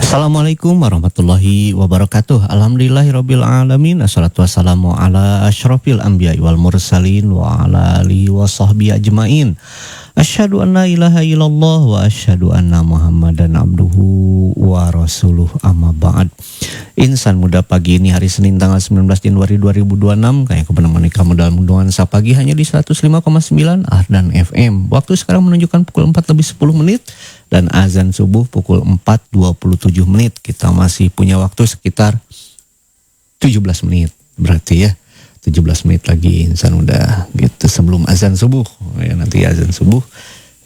Assalamualaikum warahmatullahi wabarakatuh. Alhamdulillahirabbil alamin. Assalatu wassalamu ala asyrafil anbiya'i wal mursalin wa ala alihi wa sahbihi ajmain. Asyhadu an la ilaha illallah wa asyhadu anna Muhammadan abduhu wa rasuluh, amma ba'd. Insan muda pagi ini hari Senin tanggal 19 Januari 2026. Kayak menemani kamu dalam nuansa pagi hanya di 105,9 Ardan FM. Waktu sekarang menunjukkan pukul 4 lebih 10 menit dan azan subuh pukul 4.27 menit. Kita masih punya waktu sekitar 17 menit berarti ya. 17 menit lagi insan muda gitu sebelum azan subuh ya. Nanti azan subuh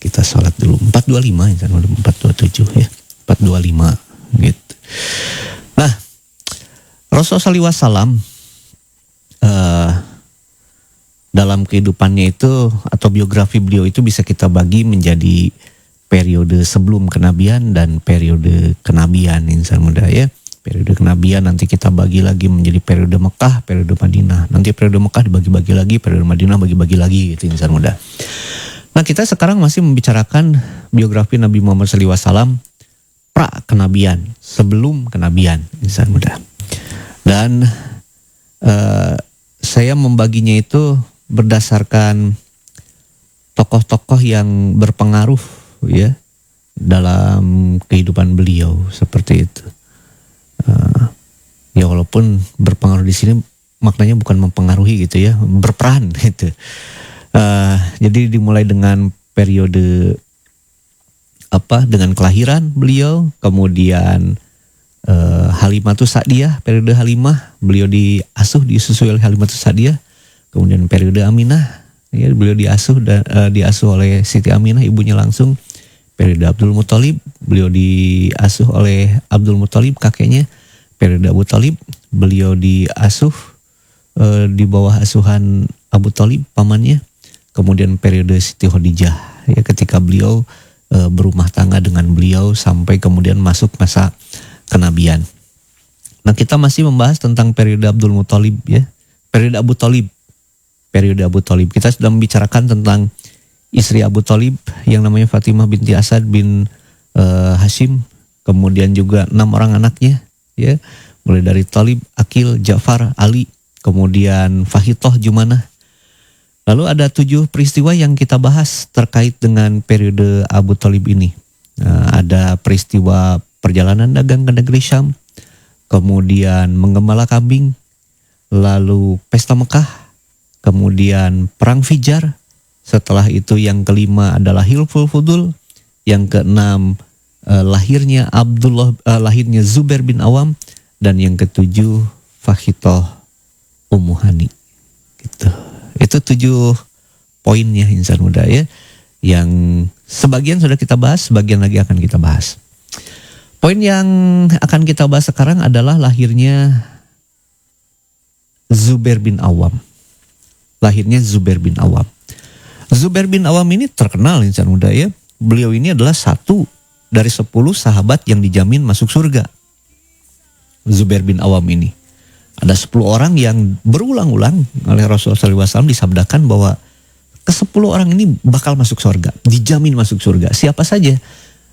kita sholat dulu 4.25 insan muda, 4.27 ya, 4.25 gitu. Nah, Rasulullah SAW dalam kehidupannya itu atau biografi beliau itu bisa kita bagi menjadi periode sebelum kenabian dan periode kenabian insan muda ya. Periode kenabian nanti kita bagi lagi menjadi periode Mekah, periode Madinah. Nanti periode Mekah dibagi-bagi lagi, periode Madinah bagi-bagi lagi gitu insan muda. Nah, kita sekarang masih membicarakan biografi Nabi Muhammad SAW pra kenabian, sebelum kenabian insan muda. Dan saya membaginya itu berdasarkan tokoh-tokoh yang berpengaruh ya dalam kehidupan beliau seperti itu. Ya walaupun berpengaruh di sini maknanya bukan mempengaruhi gitu ya, berperan gitu. Jadi dimulai dengan periode dengan kelahiran beliau, kemudian Halimatus Sa'diyah, periode Halimah, beliau disusui oleh Halimatus Sa'diyah, kemudian periode Aminah, ya beliau diasuh oleh Siti Aminah ibunya langsung. Periode Abdul Muthalib, beliau diasuh oleh Abdul Muthalib kakeknya. Periode Abu Thalib, beliau diasuh di bawah asuhan Abu Thalib pamannya. Kemudian periode Siti Khadijah ya ketika beliau berumah tangga dengan beliau sampai kemudian masuk masa kenabian. Nah, kita masih membahas tentang periode Abdul Muthalib ya. Periode Abu Thalib. Periode Abu Thalib. Kita sudah membicarakan tentang istri Abu Thalib yang namanya Fatimah binti Asad bin Hashim. Kemudian juga 6 orang anaknya ya. Mulai dari Thalib, Aqil, Ja'far, Ali, kemudian Fahitoh, Jumanah. Lalu ada 7 peristiwa yang kita bahas terkait dengan periode Abu Thalib ini. Ada peristiwa perjalanan dagang ke negeri Syam, kemudian menggembala kambing, lalu pesta Mekah, kemudian perang Fijar. Setelah itu yang kelima adalah Hilful Fudul, yang keenam lahirnya Zubair bin Awam, dan yang ketujuh Fakhitoh Ummu Hani. Gitu. Itu 7 poinnya insan muda ya. Yang sebagian sudah kita bahas, sebagian lagi akan kita bahas. Poin yang akan kita bahas sekarang adalah lahirnya Zubair bin Awam. Lahirnya Zubair bin Awam. Zubair bin Awam ini terkenal insan muda ya. Beliau ini adalah 1 dari 10 sahabat yang dijamin masuk surga. Zubair bin Awam ini. Ada 10 orang yang berulang-ulang oleh Rasulullah SAW disabdakan bahwa ke-10 orang ini bakal masuk surga. Dijamin masuk surga. Siapa saja?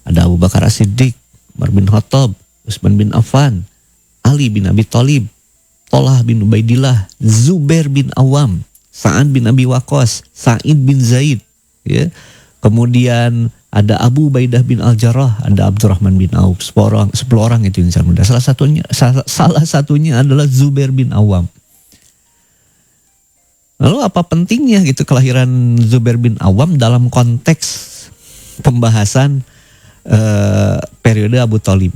Ada Abu Bakar As-Siddiq, Umar bin Khattab, Utsman bin Affan, Ali bin Abi Thalib, Thalhah bin Ubaidillah, Zubair bin Awam, Sa'ad bin Abi Waqqas, Sa'id bin Zaid, ya. Kemudian ada Abu Ubaidah bin Al-Jarrah, ada Abdurrahman bin Auf, 10 orang itu insan muda. Salah satunya adalah Zubair bin Awam. Lalu apa pentingnya gitu kelahiran Zubair bin Awam dalam konteks pembahasan periode Abu Thalib?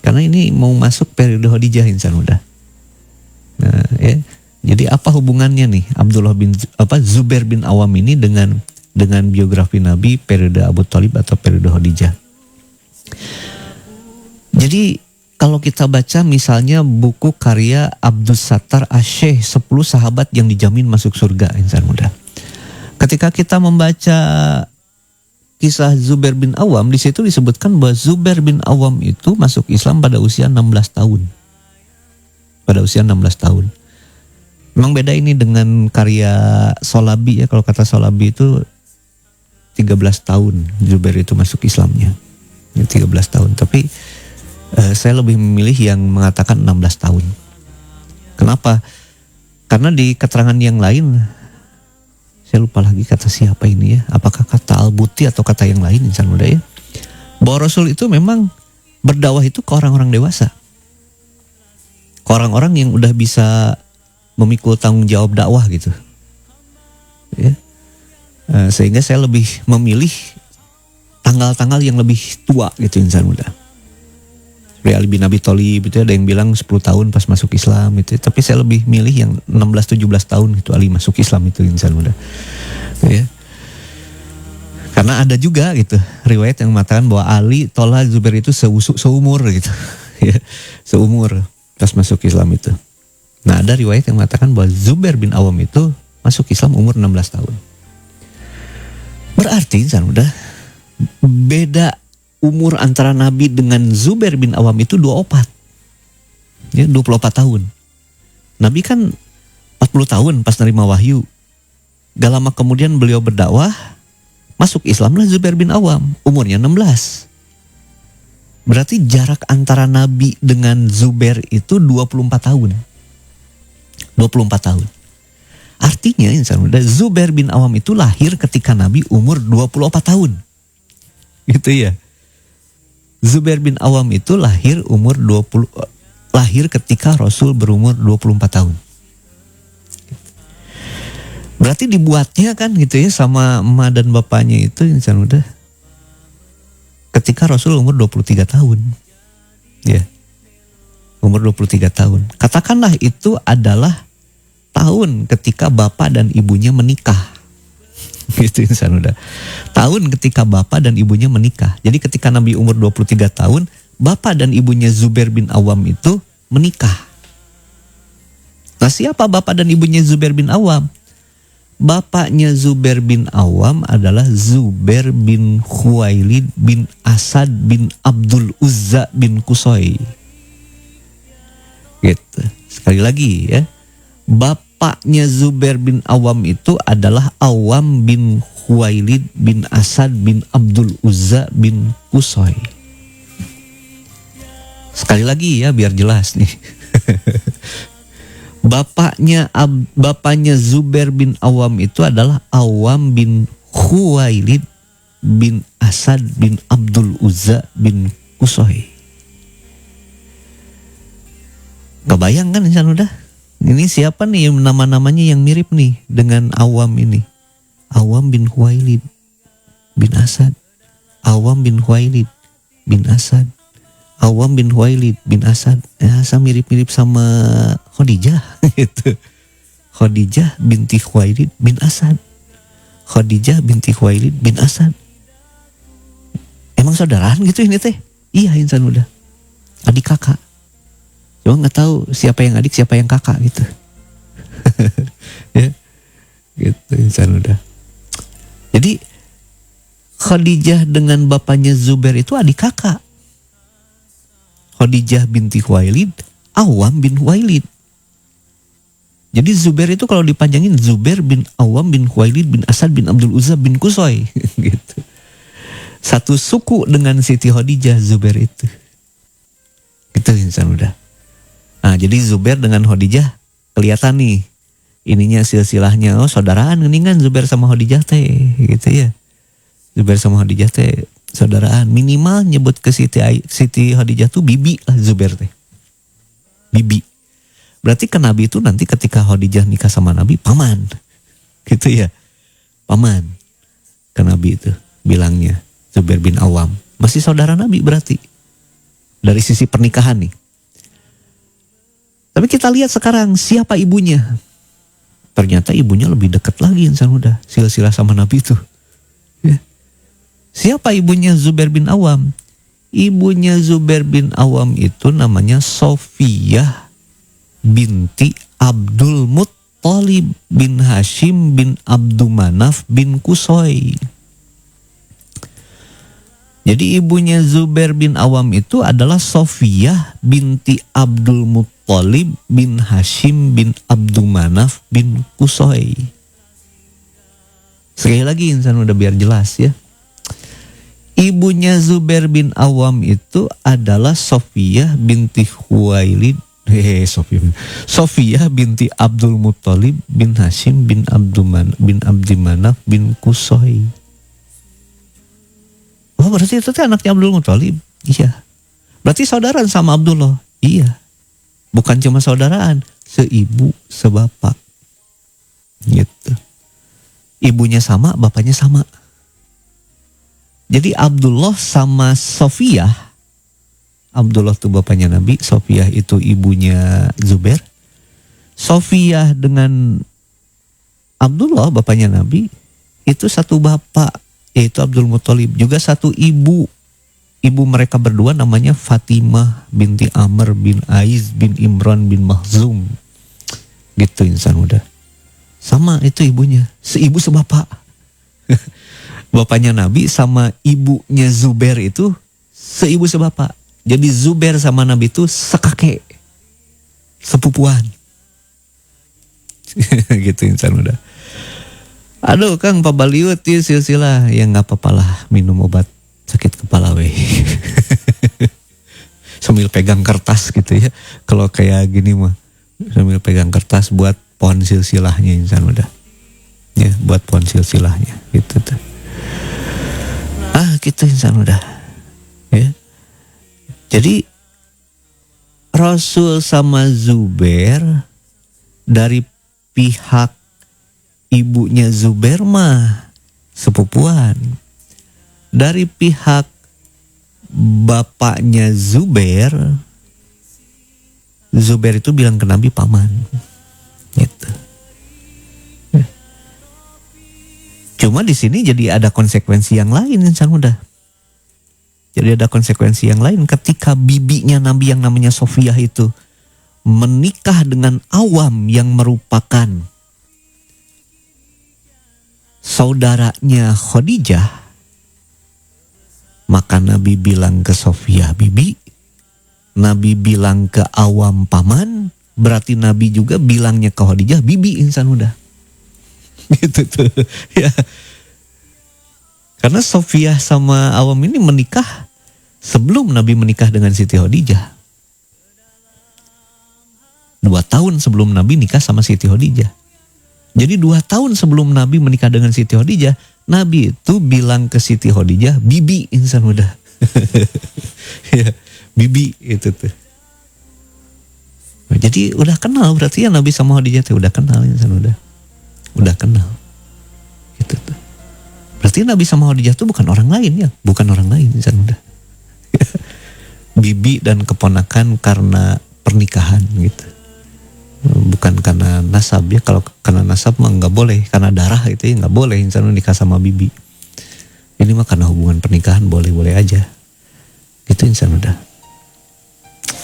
Karena ini mau masuk periode Khadijah insan muda. Nah, ya. Jadi apa hubungannya nih Zubair bin Awam ini dengan biografi Nabi periode Abu Thalib atau periode Khadijah? Jadi kalau kita baca misalnya buku karya Abdus Sattar Asy-Syaikh 10 sahabat yang dijamin masuk surga insan muda. Ketika kita membaca kisah Zubair bin Awam, di situ disebutkan bahwa Zubair bin Awam itu masuk Islam pada usia 16 tahun. Pada usia 16 tahun. Memang beda ini dengan karya Shalabi ya. Kalau kata Shalabi itu 13 tahun Zubair itu masuk Islamnya. Ya, 13 tahun. Tapi Saya lebih memilih yang mengatakan 16 tahun. Kenapa? Karena di keterangan yang lain, saya lupa lagi kata siapa ini ya, apakah kata Al-Buti atau kata yang lain insan muda ya, bahwa Rasul itu memang berdakwah itu ke orang-orang dewasa, ke orang-orang yang udah bisa memikul tanggung jawab dakwah gitu ya. Sehingga saya lebih memilih tanggal-tanggal yang lebih tua gitu insan muda. Seperti Ali bin Abi Thalib itu ada yang bilang 10 tahun pas masuk Islam itu, tapi saya lebih milih yang 16-17 tahun gitu Ali masuk Islam itu insan muda ya. Karena ada juga gitu riwayat yang mengatakan bahwa Ali tolak Zubair itu seumur gitu ya, seumur pas masuk Islam itu. Nah ada riwayat yang mengatakan bahwa Zubair bin Awam itu masuk Islam umur 16 tahun. Berarti insan muda, beda umur antara Nabi dengan Zubair bin Awam itu 24. Ya, 24 tahun. Nabi kan 40 tahun pas nerima wahyu. Gak lama kemudian beliau berdakwah, masuk Islamlah Zubair bin Awam, umurnya 16. Berarti jarak antara Nabi dengan Zubair itu 24 tahun. 24 tahun. Artinya insan muda, Zubair bin Awam itu lahir ketika Nabi umur 24 tahun. Gitu ya. Zubair bin Awam itu lahir ketika Rasul berumur 24 tahun. Berarti dibuatnya kan gitu ya sama emak dan bapaknya itu insan muda ketika Rasul umur 23 tahun. Ya. Umur 23 tahun. Katakanlah itu adalah tahun ketika bapak dan ibunya menikah. Gitu insan muda. Tahun ketika bapak dan ibunya menikah. Jadi ketika Nabi umur 23 tahun, bapak dan ibunya Zubair bin Awam itu menikah. Nah siapa bapak dan ibunya Zubair bin Awam? Bapaknya Zubair bin Awam adalah Zubair bin Khuwailid bin Asad bin Abdul Uzza bin Qusay. Gitu. Sekali lagi ya. Bapaknya Zubair bin Awam itu adalah Awam bin Khuwailid bin Asad bin Abdul Uzza bin Qusay. Sekali lagi ya biar jelas nih. Bapaknya Zubair bin Awam itu adalah Awam bin Khuwailid bin Asad bin Abdul Uzza bin Qusay. Kebayang kan insan udah? Ini siapa nih yang nama-namanya yang mirip nih dengan Awam ini? Awam bin Khuwailid bin Asad. Awam bin Khuwailid bin Asad. Awam bin Khuwailid bin Asad. Sama mirip-mirip sama Khadijah gitu. Khadijah binti Khuwailid bin Asad. Khadijah binti Khuwailid bin Asad. Emang saudaraan gitu ini teh? Iya insan udah. Adik kakak. Cuma nggak tahu siapa yang adik siapa yang kakak gitu. Ya, gitu insan udah. Jadi Khadijah dengan bapaknya Zubair itu adik kakak. Khadijah binti Khuwailid, Awam bin Khuwailid. Jadi Zubair itu kalau dipanjangin Zubair bin Awam bin Khuwailid bin Asad bin Abdul Uzza bin Qusay gitu. Satu suku dengan Siti Khadijah Zubair itu. Gitu insan udah. Nah, jadi Zubair dengan Khadijah kelihatan nih ininya silsilahnya, oh saudaraan geningan Zubair sama Khadijah teh gitu ya. Zubair sama Khadijah teh saudaraan, minimal nyebut ke Siti Khadijah tuh bibi lah Zubair teh. Bibi. Berarti ke Nabi itu nanti ketika Khadijah nikah sama Nabi paman. Gitu ya. Paman. Ke Nabi itu bilangnya Zubair bin Awam. Masih saudara Nabi berarti. Dari sisi pernikahan nih. Tapi kita lihat sekarang siapa ibunya. Ternyata ibunya lebih dekat lagi insan udah. Silsilah sama Nabi itu. Ya. Siapa ibunya Zubair bin Awam? Ibunya Zubair bin Awam itu namanya Sofiyah binti Abdul Muttalib bin Hashim bin Abdumanaf bin Qusay. Jadi ibunya Zubair bin Awam itu adalah Sofiyah binti Abdul Muttalib bin Hashim bin Abdumanaf bin Qusay. Sekali lagi insan udah biar jelas ya. Ibunya Zubair bin Awam itu adalah Sofiyah binti Huwailid. Sofiyah binti Abdul Muthalib bin Hashim bin Abdimanaf bin Qusay. Oh, berarti itu anaknya Abdul Muthalib. Iya. Berarti saudaraan sama Abdullah. Iya. Bukan cuma saudaraan, seibu, sebapak. Gitu. Ibunya sama, bapaknya sama. Jadi Abdullah sama Sofiyah. Abdullah itu bapaknya Nabi, Sofiyah itu ibunya Zubair. Sofiyah dengan Abdullah bapaknya Nabi itu satu bapak, yaitu Abdul Muthalib, juga satu ibu. Ibu mereka berdua namanya Fatimah binti Amr bin Aiz bin Imran bin Makhzum. Gitu insan muda. Sama itu ibunya, seibu sebapak. Bapaknya Nabi sama ibunya Zubair itu seibu sebapak. Jadi Zubair sama Nabi itu sekakek, sepupuan. Gitu insan muda. Aduh Kang pabaliut ya silsilah. Ya gak apa-apa lah, minum obat sakit kepala weh. Sambil pegang kertas gitu ya. Kalau kayak gini mah sambil pegang kertas buat pohon silsilahnya insan muda. Ya buat pohon silsilahnya gitu tuh. Gitu insan muda. Ya. Jadi Rasul sama Zubair dari pihak ibunya Zubair mah sepupuan. Dari pihak bapaknya Zubair itu bilang ke Nabi paman. Gitu. Cuma di sini jadi ada konsekuensi yang lain insan muda. Jadi ada konsekuensi yang lain ketika bibinya Nabi yang namanya Sofiyah itu menikah dengan Awam yang merupakan saudaranya Khadijah. Maka Nabi bilang ke Sofiyah bibi, Nabi bilang ke Awam paman, berarti Nabi juga bilangnya ke Khadijah bibi insan muda. Gitu tuh ya. Karena Sofiyah sama Awam ini menikah sebelum Nabi menikah dengan Siti Khadijah. 2 tahun sebelum Nabi nikah sama Siti Khadijah. Jadi 2 tahun sebelum Nabi menikah dengan Siti Khadijah, Nabi itu bilang ke Siti Khadijah, bibi insan muda. Ya, bibi itu tuh. Jadi udah kenal, berarti ya Nabi sama Khadijah tuh udah kenal insan muda. Udah kenal. Gitu tuh. Berarti Nabi sama Khadijah itu bukan orang lain ya, bukan orang lain insan muda. Bibi dan keponakan karena pernikahan gitu. Bukan karena nasab ya, kalau karena nasab mah nggak boleh, karena darah itu ya nggak boleh insan muda nikah sama bibi. Ini mah karena hubungan pernikahan boleh-boleh aja. Gitu insan muda.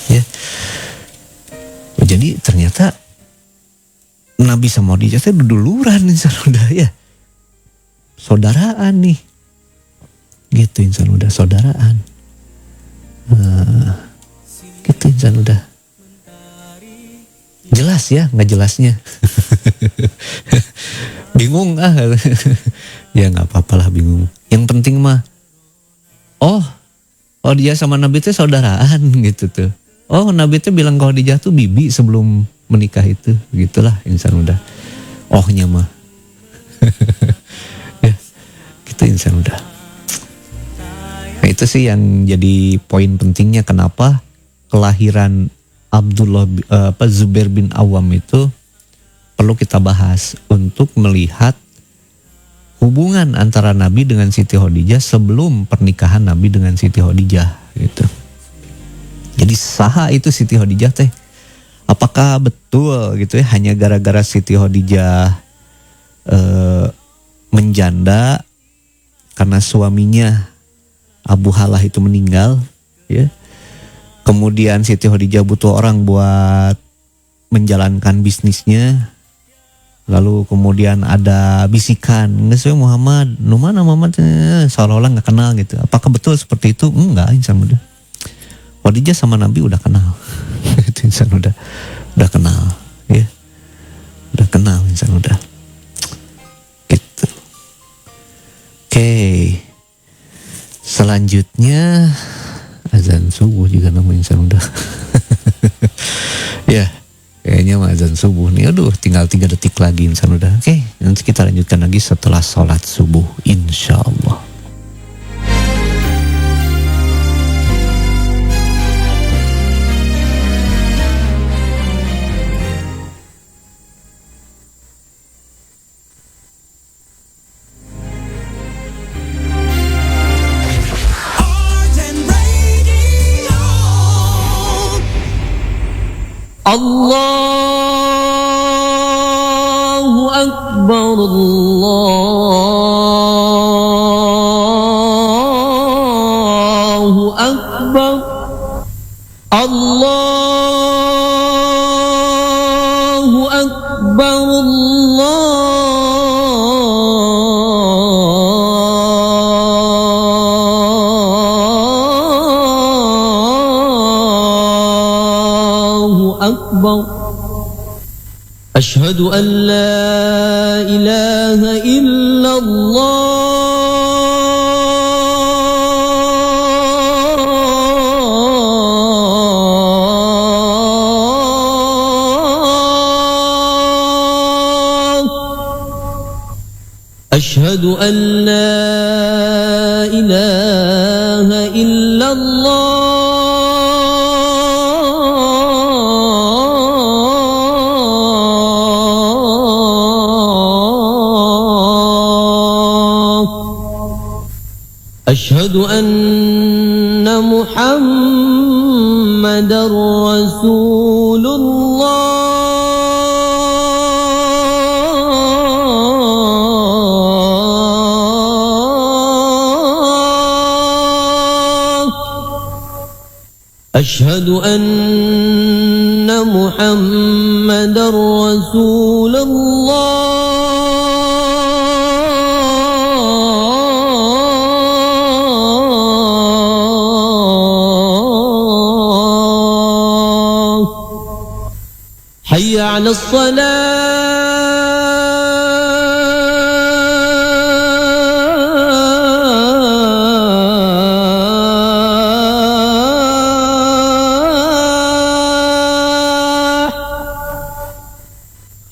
Ya. Jadi ternyata Nabi sama Khadijah itu duluran insan muda ya. Saudaraan nih. Gitu insan muda, saudaraan. Gitu insan muda. Jelas ya, nggak jelasnya. Bingung ya nggak apa-apa lah bingung. Yang penting mah, oh dia sama Nabi itu saudaraan gitu tuh. Oh Nabi itu bilang ke Khadijah tuh bibi sebelum menikah itu, gitulah insan muda. Ohnya mah. Ya, gitu insan muda. Nah itu sih yang jadi poin pentingnya kenapa kelahiran Zubair bin Awam itu perlu kita bahas untuk melihat hubungan antara Nabi dengan Siti Khadijah sebelum pernikahan Nabi dengan Siti Khadijah gitu. Jadi saha itu Siti Khadijah teh? Apakah betul gitu ya hanya gara-gara Siti Khadijah menjanda karena suaminya Abu Halah itu meninggal ya. Kemudian Siti Khadijah butuh orang buat menjalankan bisnisnya. Lalu kemudian ada bisikan, nggak sih Muhammad, nu mana Muhammad, seolah-olah nggak kenal gitu. Apakah betul seperti itu? Enggak, insan muda. Khadijah sama Nabi udah kenal. Itu insan udah kenal, ya. Udah kenal insan udah. Gitu. Oke. Selanjutnya azan subuh juga namanya insan udah. Ya, kayaknya mah azan subuh nih. Aduh, tinggal 3 detik lagi insan udah. Oke, nanti kita lanjutkan lagi setelah sholat subuh insyaallah. Allahu Akbar, Allahu Akbar, Allahu Akbar, Allahu Akbar. أشهد أن لا إله إلا الله أشهد أن لا إله إلا أشهد أن محمدا رسول الله أشهد أن محمدا رسول حي على الصلاة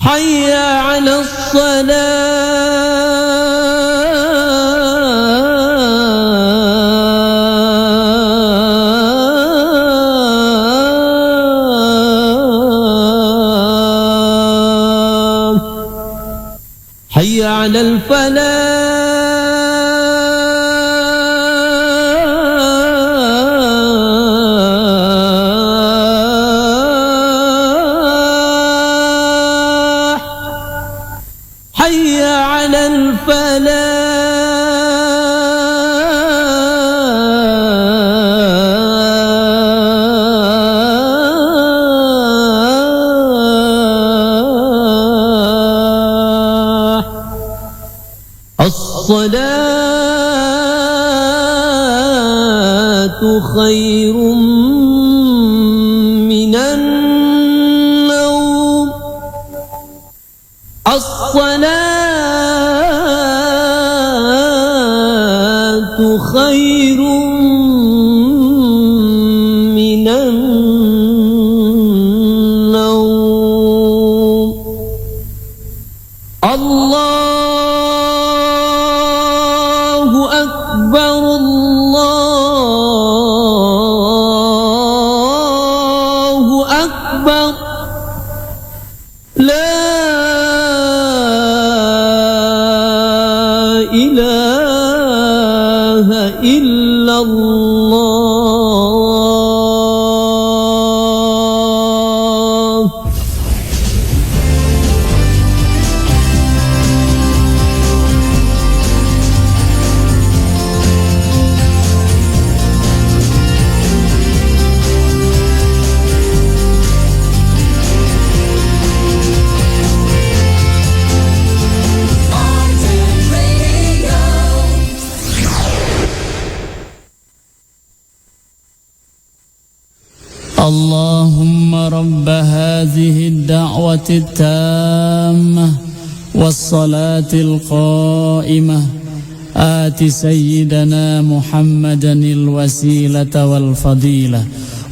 حي على حي على الفلاح حي على الصلاة خير من النوم الصلاة خير من النوم الله أكبر الله أكبر لا إله إلا الله اللهم رب هذه الدعوة التامة والصلاة القائمة آت سيدنا محمدا الوسيلة والفضيلة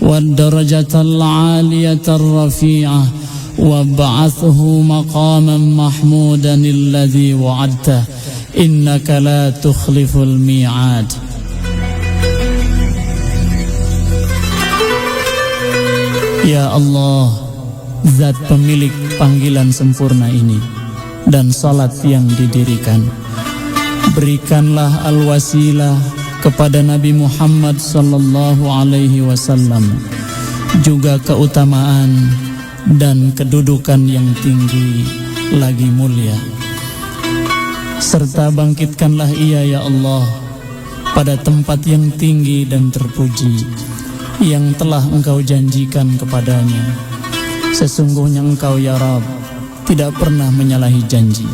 والدرجة العالية الرفيعة وابعثه مقاما محمودا الذي وعدته إنك لا تخلف الميعاد. Ya Allah, Zat pemilik panggilan sempurna ini dan salat yang didirikan, berikanlah al-wasilah kepada Nabi Muhammad sallallahu alaihi wasallam, juga keutamaan dan kedudukan yang tinggi lagi mulia. Serta bangkitkanlah ia ya Allah pada tempat yang tinggi dan terpuji yang telah Engkau janjikan kepadanya. Sesungguhnya Engkau ya Rabb tidak pernah menyalahi janji.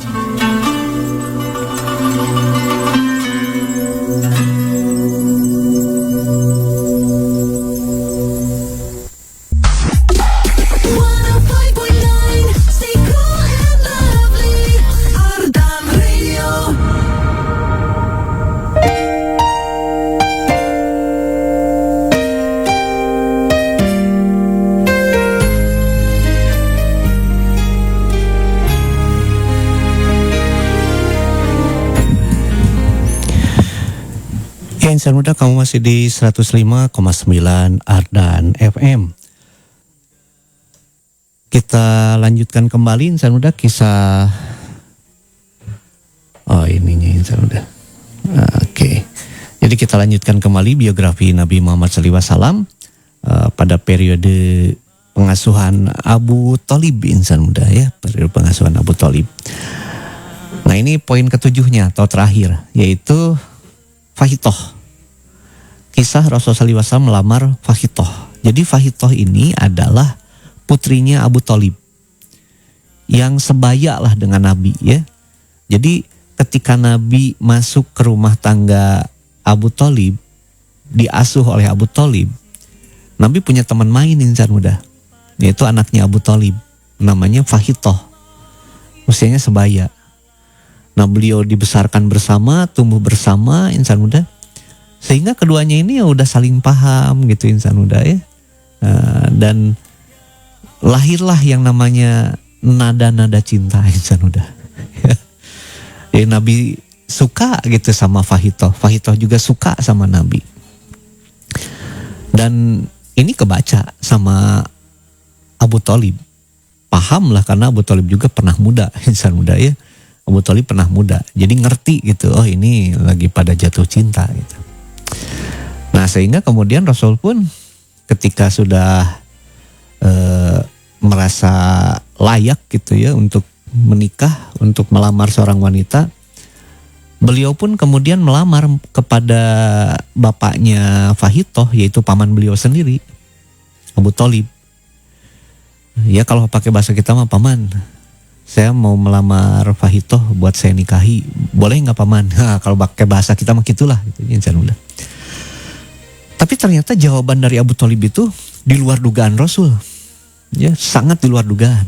Insan Muda, kamu masih di 105,9 Ardan FM. Kita lanjutkan kembali Insan Muda kisah. Oh ininya Insan Muda. Oke. Jadi kita lanjutkan kembali biografi Nabi Muhammad SAW pada periode pengasuhan Abu Thalib Insan Muda ya, periode pengasuhan Abu Thalib. Nah ini poin ketujuhnya atau terakhir, yaitu Fahitoh. Kisah Rasulullah SAW melamar Fahitoh. Jadi Fahitoh ini adalah putrinya Abu Thalib yang sebaya lah dengan Nabi ya. Jadi ketika Nabi masuk ke rumah tangga Abu Thalib, diasuh oleh Abu Thalib, Nabi punya teman main Insan Muda, yaitu anaknya Abu Thalib, namanya Fahitoh, usianya sebaya. Nah beliau dibesarkan bersama, tumbuh bersama Insan Muda, sehingga keduanya ini ya udah saling paham gitu Insan Muda ya. Dan lahirlah yang namanya nada-nada cinta Insan Muda. Ya, Nabi suka gitu sama Fahitoh, Fahitoh juga suka sama Nabi. Dan ini kebaca sama Abu Thalib. Paham lah karena Abu Thalib juga pernah muda Insan Muda ya. Abu Thalib pernah muda, jadi ngerti gitu, oh ini lagi pada jatuh cinta gitu. Nah sehingga kemudian Rasul pun ketika sudah merasa layak gitu ya untuk menikah, untuk melamar seorang wanita, beliau pun kemudian melamar kepada bapaknya Fahitoh, yaitu paman beliau sendiri, Abu Thalib. Ya kalau pakai bahasa kita mah paman, saya mau melamar Fahitoh buat saya nikahi, boleh nggak paman? Nah, kalau pakai bahasa kita mah gitulah gitu, Insan Muda. Tapi ternyata jawaban dari Abu Thalib itu di luar dugaan Rasul, ya sangat di luar dugaan.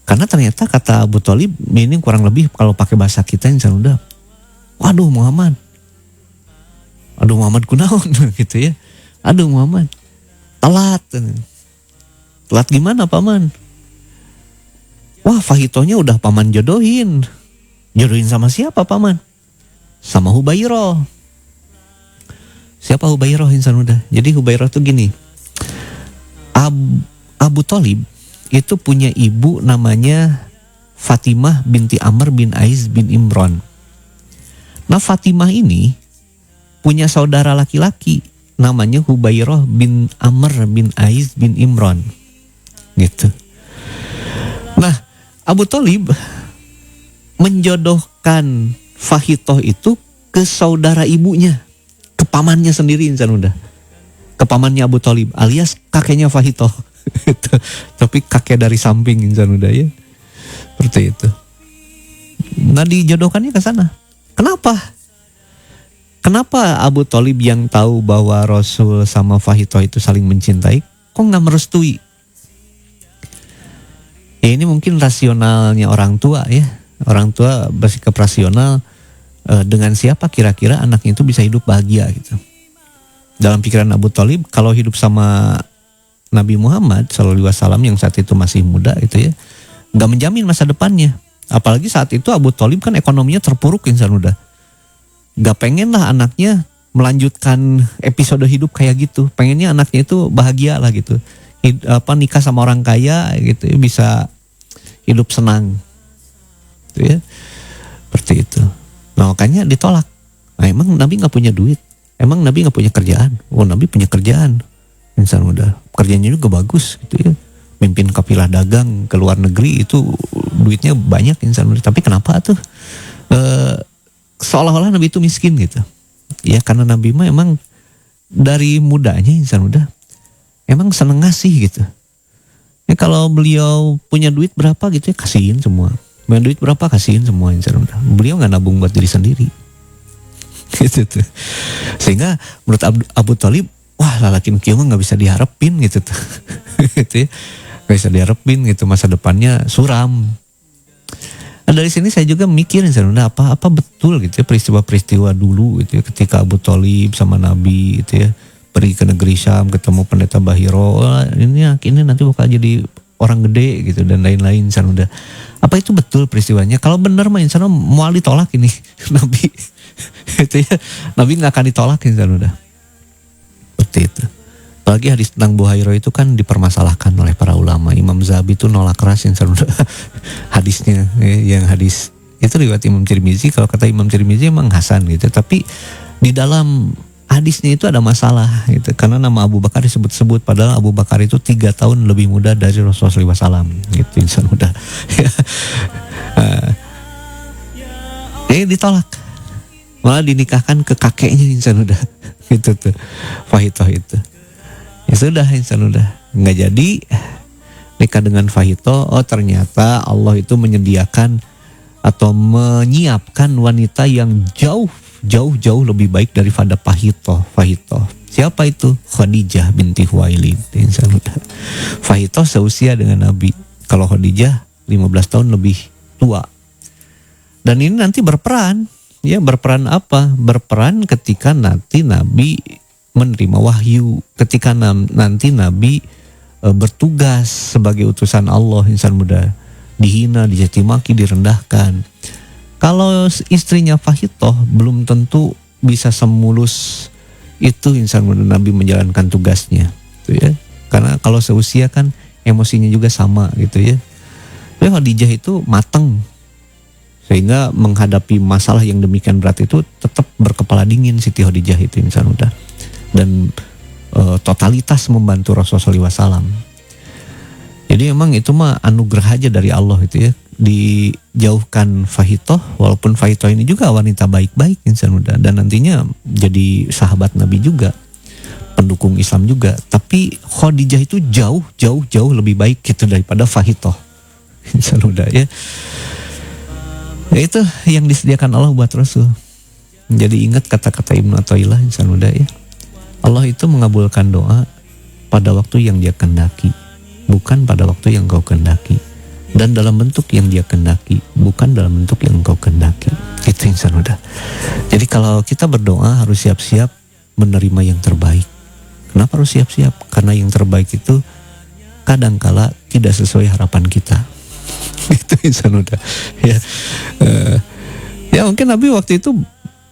Karena ternyata kata Abu Thalib ini kurang lebih kalau pakai bahasa kita Insan Muda, waduh Muhammad kunaon gitu ya, aduh Muhammad telat gimana paman? Wah Fahitohnya udah paman jodohin sama siapa paman? Sama Hubairah. Siapa Hubairah Insan Muda? Jadi Hubairah tuh gini, Abu Thalib itu punya ibu namanya Fatimah binti Amr bin Aiz bin Imran. Nah Fatimah ini punya saudara laki-laki namanya Hubairah bin Amr bin Aiz bin Imran gitu. Nah Abu Thalib menjodohkan Fahitoh itu ke saudara ibunya, ke pamannya sendiri Insan Muda, ke pamannya Abu Thalib alias kakeknya Fahitoh. Tapi kakek dari samping Insan Muda ya, seperti itu. Nah dijodohkannya ke sana. Kenapa Abu Thalib yang tahu bahwa Rasul sama Fahitoh itu saling mencintai kok nggak merestui? Ya ini mungkin rasionalnya orang tua ya. Orang tua bersikap rasional, dengan siapa kira-kira anaknya itu bisa hidup bahagia gitu. Dalam pikiran Abu Thalib, kalau hidup sama Nabi Muhammad SAW yang saat itu masih muda itu ya, nggak menjamin masa depannya. Apalagi saat itu Abu Thalib kan ekonominya terpuruk insan udah. Gak pengen lah anaknya melanjutkan episode hidup kayak gitu. Pengennya anaknya itu bahagia lah gitu. Nikah sama orang kaya gitu ya, bisa hidup senang. Gitu ya. Seperti itu. Nah, makanya ditolak. Nah, emang Nabi gak punya duit? Emang Nabi gak punya kerjaan? Oh, Nabi punya kerjaan. Insan udah. Kerjanya juga bagus gitu ya. Mimpin kafilah dagang ke luar negeri itu duitnya banyak insan udah. Tapi kenapa tuh seolah-olah Nabi itu miskin gitu? Ya karena Nabi mah emang dari mudanya insan udah emang seneng ngasih gitu. Ya kalau beliau punya duit berapa gitu ya kasihin semua. Punya duit berapa kasihin semua insan udah. Beliau nggak nabung buat diri sendiri. Gitu tuh. Sehingga menurut Abu Thalib, wah lalakin kieu mah nggak bisa diharapin gitu tuh. Gitu ya. Nggak bisa diharapin gitu, masa depannya suram. Nah, dari sini saya juga mikir apa betul gitu ya peristiwa-peristiwa dulu gitu ya, ketika Abu Thalib sama Nabi gitu ya pergi ke negeri Syam ketemu pendeta Bahiro, ini nanti bakal jadi orang gede gitu dan lain-lain udah. Apa itu betul peristiwanya? Kalau benar mah insya Allah mau ditolak ini Nabi. Itu ya, Nabi nggak akan ditolak insya Allah udah. Seperti itu. Apalagi hadis tentang Buhairo itu kan dipermasalahkan oleh para ulama. Imam Zahabi itu nolak keras insya Allah hadisnya, yang hadis itu riwayat Imam Tirmizi. Kalau kata Imam Tirmizi emang hasan gitu, tapi di dalam hadisnya itu ada masalah gitu, karena nama Abu Bakar disebut-sebut padahal Abu Bakar itu 3 tahun lebih muda dari Rasulullah SAW gitu insan muda. Ditolak, malah dinikahkan ke kakeknya insan muda gitu tuh Fahitoh itu. Ya sudah insan udah nggak jadi nikah dengan Fahitoh. Oh ternyata Allah itu menyediakan atau menyiapkan wanita yang jauh lebih baik daripada Fahitoh. Siapa itu? Khadijah binti Khuwailid. Fahitoh seusia dengan Nabi. Kalau Khadijah 15 tahun lebih tua. Dan ini nanti berperan. Ya berperan apa? Berperan ketika nanti Nabi menerima wahyu. Ketika nanti Nabi bertugas sebagai utusan Allah, insan muda. Dihina, dicaci maki, direndahkan. Kalau istrinya Fahitoh belum tentu bisa semulus itu insan muda Nabi menjalankan tugasnya, gitu ya. Karena kalau seusia kan emosinya juga sama, gitu ya. Tapi Khadijah itu matang, sehingga menghadapi masalah yang demikian berat itu tetap berkepala dingin Siti Khadijah itu insan muda, dan totalitas membantu Rasulullah SAW. Jadi memang itu mah anugerah aja dari Allah itu ya. Dijauhkan Fahitoh, walaupun Fahitoh ini juga wanita baik-baik insan muda dan nantinya jadi sahabat Nabi juga, pendukung Islam juga, tapi Khadijah itu jauh lebih baik gitu daripada Fahitoh insan muda ya. Itu yang disediakan Allah buat Rasul. Jadi ingat kata-kata Ibnu Athaillah insan muda ya, Allah itu mengabulkan doa pada waktu yang Dia kehendaki, bukan pada waktu yang kau kehendaki. Dan dalam bentuk yang Dia kehendaki, bukan dalam bentuk yang engkau kehendaki. Itu insan udah. Jadi kalau kita berdoa harus siap-siap menerima yang terbaik. Kenapa harus siap-siap? Karena yang terbaik itu kadangkala tidak sesuai harapan kita. Itu insan udah. Ya mungkin Nabi waktu itu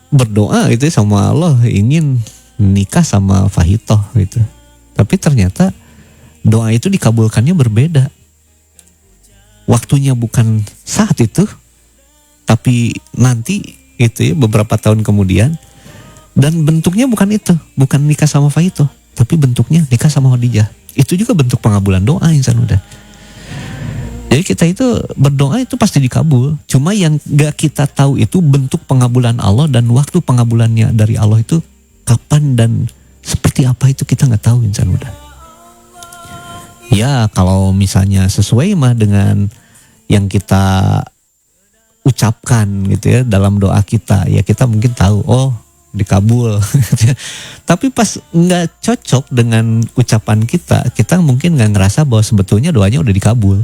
berdoa itu sama Allah ingin nikah sama Fahitoh gitu. Tapi ternyata doa itu dikabulkannya berbeda. Waktunya bukan saat itu, tapi nanti itu ya beberapa tahun kemudian. Dan bentuknya bukan itu, bukan nikah sama Fahitoh, tapi bentuknya nikah sama Khadijah. Itu juga bentuk pengabulan doa insan udah. Jadi kita itu berdoa itu pasti dikabul. Cuma yang gak kita tahu itu bentuk pengabulan Allah dan waktu pengabulannya dari Allah itu kapan dan seperti apa itu kita gak tahu insan udah. Ya kalau misalnya sesuai mah dengan yang kita ucapkan gitu ya dalam doa kita, ya kita mungkin tahu oh dikabul. Tapi pas nggak cocok dengan ucapan kita, kita mungkin nggak ngerasa bahwa sebetulnya doanya udah dikabul.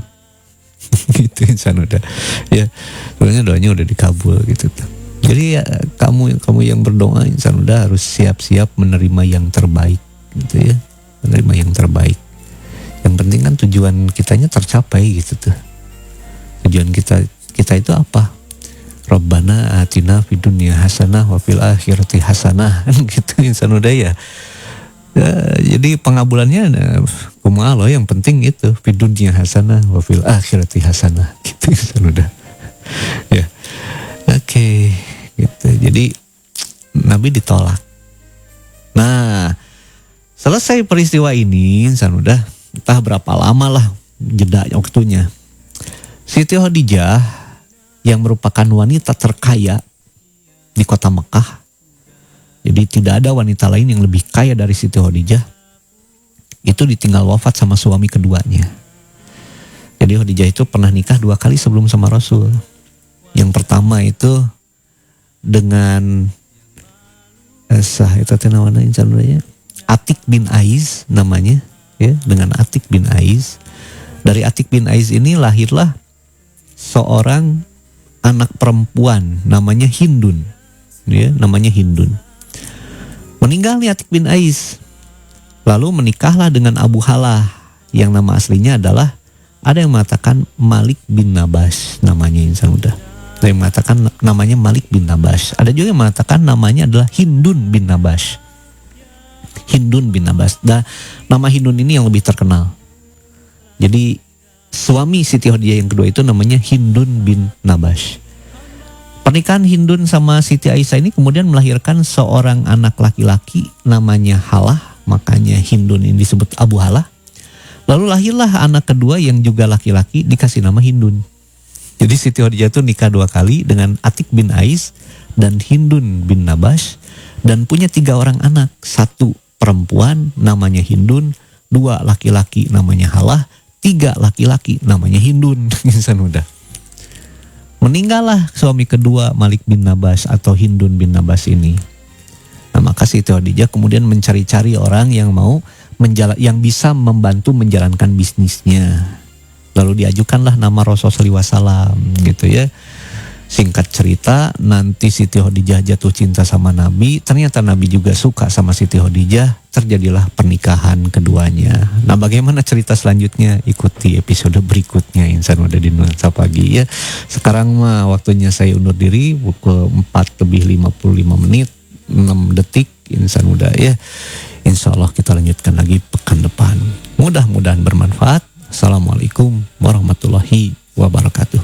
Gitu insan udah. Ya, sebetulnya doanya udah dikabul gitu. Jadi ya, kamu yang berdoa insan udah harus siap-siap menerima yang terbaik gitu ya. Menerima yang terbaik. Yang penting kan tujuan kitanya tercapai gitu tuh. Tujuan kita itu apa? Rabbana atina fid dunya hasanah wa fil akhirati hasanah gitu insan udah ya. Jadi pengabulannya kumaha loh, yang penting itu fid dunya hasanah wa fil akhirati hasanah gitu insan udah. Ya. Oke, gitu. Jadi Nabi ditolak. Nah, selesai peristiwa ini insan udah entah berapa lama lah jeda waktunya. Siti Khadijah yang merupakan wanita terkaya di kota Mekah. Jadi tidak ada wanita lain yang lebih kaya dari Siti Khadijah. Itu ditinggal wafat sama suami keduanya. Jadi Khadijah itu pernah nikah 2 kali sebelum sama Rasul. Yang pertama itu dengan Atik bin Ais namanya, ya, dengan Atik bin Ais. Dari Atik bin Ais ini lahirlah seorang anak perempuan namanya Hindun, ya, namanya Hindun. Meninggal nih Atik bin Ais, lalu menikahlah dengan Abu Halah yang nama aslinya adalah, ada yang mengatakan Malik bin Nabas namanya insan udah. Ada yang mengatakan namanya Malik bin Nabas. Ada juga yang mengatakan namanya adalah Hindun bin Nabas. Hindun bin Nabas. Dan nama Hindun ini yang lebih terkenal. Jadi suami Siti Khadijah yang kedua itu namanya Hindun bin Nabas. Pernikahan Hindun sama Siti Aisyah ini kemudian melahirkan seorang anak laki-laki namanya Halah. Makanya Hindun ini disebut Abu Halah. Lalu lahirlah anak kedua yang juga laki-laki dikasih nama Hindun. Jadi Siti Khadijah itu nikah 2 kali dengan Atik bin Ais dan Hindun bin Nabas. Dan punya 3 orang anak. 1 perempuan namanya Hindun. 2 laki-laki namanya Halah. 3 laki-laki namanya Hindun. Insan udah. Meninggallah suami kedua Malik bin Nabas atau Hindun bin Nabas ini. Nah, maka Siti Khadijah kemudian mencari-cari orang yang mau yang bisa membantu menjalankan bisnisnya. Lalu diajukanlah nama Rasulullah SAW gitu ya. Singkat cerita, nanti Siti Khadijah jatuh cinta sama Nabi. Ternyata Nabi juga suka sama Siti Khadijah. Terjadilah pernikahan keduanya. Nah, bagaimana cerita selanjutnya? Ikuti episode berikutnya Insan udah di Nuansa Pagi ya. Sekarang mah waktunya saya undur diri pukul 4:55 6 detik Insan udah ya. Insya Allah kita lanjutkan lagi pekan depan. Mudah-mudahan bermanfaat. Assalamualaikum warahmatullahi wabarakatuh.